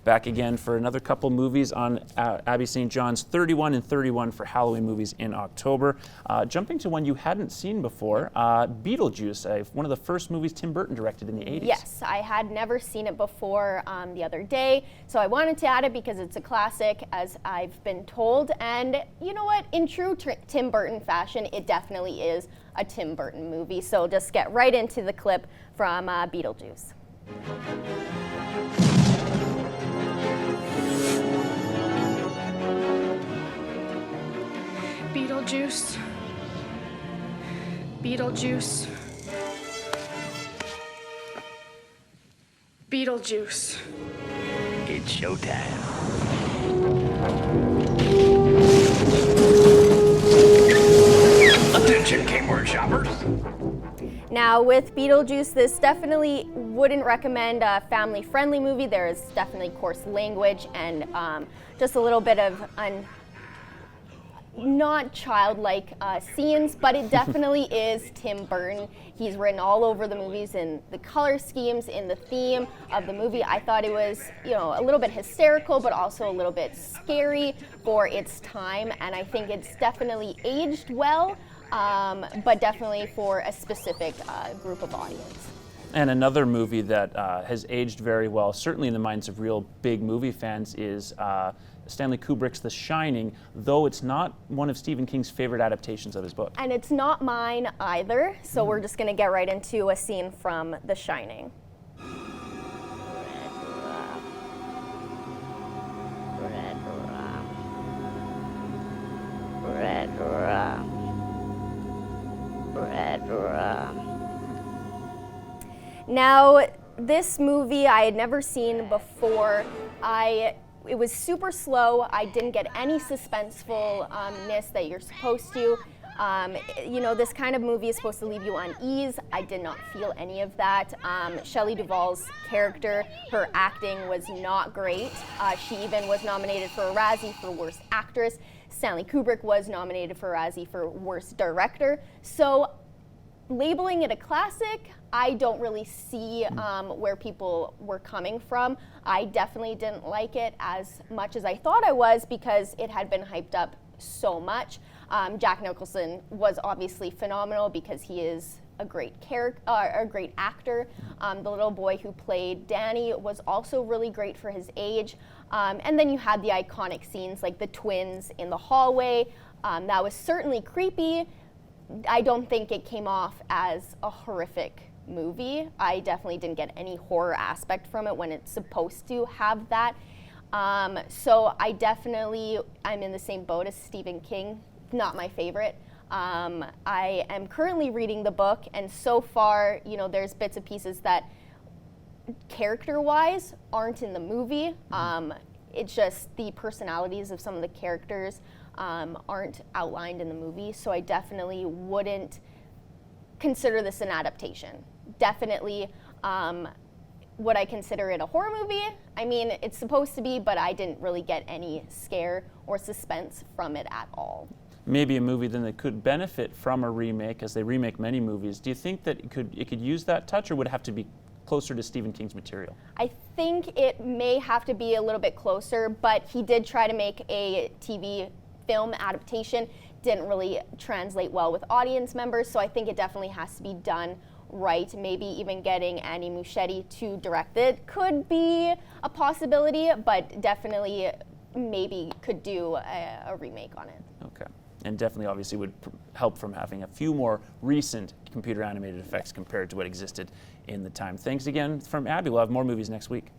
back again for another couple movies on Abby St. John's 31 and 31 for Halloween movies in October. Jumping to one you hadn't seen before, Beetlejuice, one of the first movies Tim Burton directed in the 80s. Yes, I had never seen it before the other day, so I wanted to add it because it's a classic, as I've been told. And you know what? In true Tim Burton fashion, it definitely is a Tim Burton movie. So just get right into the clip from Beetlejuice. Beetlejuice. Beetlejuice. Beetlejuice. It's showtime. Attention, Kmart shoppers. Now with Beetlejuice, this definitely wouldn't recommend a family-friendly movie. There is definitely coarse language and just a little bit of not childlike scenes, but it definitely is Tim Burton. He's written all over the movies in the color schemes, in the theme of the movie. I thought it was, a little bit hysterical, but also a little bit scary for its time, and I think it's definitely aged well, but definitely for a specific group of audience. And another movie that has aged very well, certainly in the minds of real big movie fans, is Stanley Kubrick's The Shining, though it's not one of Stephen King's favorite adaptations of his book. And it's not mine either, so we're just going to get right into a scene from The Shining. Red rum. Now, this movie I had never seen before. It was super slow. I didn't get any suspensefulness that you're supposed to. This kind of movie is supposed to leave you unease. I did not feel any of that. Shelley Duvall's character, her acting was not great. She even was nominated for a Razzie for Worst Actress. Stanley Kubrick was nominated for a Razzie for Worst Director. So labeling it a classic, I don't really see where people were coming from. I definitely didn't like it as much as I thought I was because it had been hyped up so much. Jack Nicholson was obviously phenomenal because he is a great actor. The little boy who played Danny was also really great for his age. And then you had the iconic scenes like the twins in the hallway. That was certainly creepy. I don't think it came off as a horrific movie. I definitely didn't get any horror aspect from it when it's supposed to have that. So I'm in the same boat as Stephen King, not my favorite. I am currently reading the book, and so far, there's bits and pieces that character-wise aren't in the movie. It's just the personalities of some of the characters aren't outlined in the movie, so I definitely wouldn't consider this an adaptation. Definitely, would I consider it a horror movie? I mean, it's supposed to be, but I didn't really get any scare or suspense from it at all. Maybe a movie then that could benefit from a remake, as they remake many movies. Do you think that it could use that touch, or would it have to be closer to Stephen King's material? I think it may have to be a little bit closer, but he did try to make a TV film adaptation. Didn't really translate well with audience members, so I think it definitely has to be done right. Maybe even getting Andy Muschietti to direct it could be a possibility, but definitely maybe could do a remake on it. Okay. And definitely obviously would help from having a few more recent computer animated effects compared to what existed in the time. Thanks again from Abby. We'll have more movies next week.